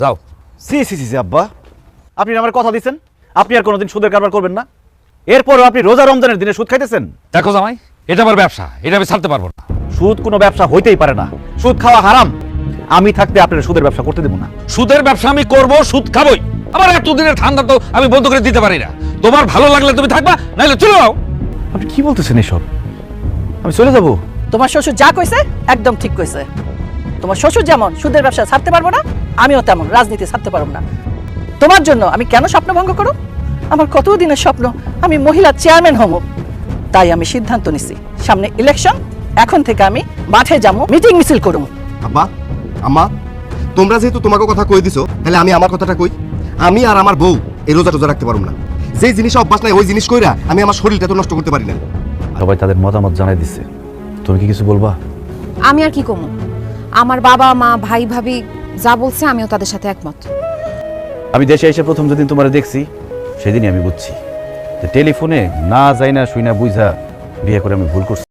যাও। C C C আব্বা, আপনি আমার কথা দিচ্ছেন আপনি আর কোনোদিন সুদের কারবার করবেন না। এরপরও আপনি রোজা রমজানের দিনে সুদ খাইতেছেন। দেখো জামাই, এটা আমার ব্যবসা, এটা আমি ছাড়তে পারবো না। সুদ কোনো ব্যবসা হইতেই পারে না, সুদ খাওয়া হারাম। আমি থাকতে আপনার সুদের ব্যবসা করতে দেবো না। সুদের ব্যবসা আমি করব, সুদ খাবই। আমার এতদিনের ঠান্ডা তো আমি বন্ধ করে দিতে পারি না। তোমার ভালো লাগলে তুমি থাকবা, নাইলে চলে যাও। আপনি কি বলতেছেন এসব? আমি চলে যাব? তোমার শ্বশুর যা কইছে একদম ঠিক কইছে। তোমার শ্বশুর যেমন সুদের ব্যবসা ছাড়তে পারবো না, আমিও তেমন রাজনীতি ছাড়তে পারবো না। তোমার জন্য আমি কেন স্বপ্ন ভঙ্গ করব? আমার কত দিনের স্বপ্ন আমি মহিলা চেয়ারম্যান হব। তাই আমি সিদ্ধান্ত নিছি, সামনে ইলেকশন, এখন থেকে আমি মাঠে যাবো, মিটিং মিছিল করব। আব্বা, আম্মা, তোমরা যেহেতু তোমাকে কথা কই দিছো, তাহলে আমি আমার কথাটা কই। আমি আর আমার বউ এই রোজা টোজা রাখতে পারবো না। যে জিনিস অভ্যাস নাই ওই জিনিস কইরা আমি আমার শরীরটা তো নষ্ট করতে পারি না। সবাই তাদের মতামত জানাই দিচ্ছে, তুমি কি কিছু বলবা? আমি আর কি কমু, আমার বাবা মা ভাই ভাবি যা বলছে আমিও তাদের সাথে একমত। আমি দেশে এসে প্রথম যেদিন তোমার দেখছি সেদিনই আমি বুঝছি যে টেলিফোনে না যাই না শুই না বুঝা বিয়ে করে আমি ভুল করছি।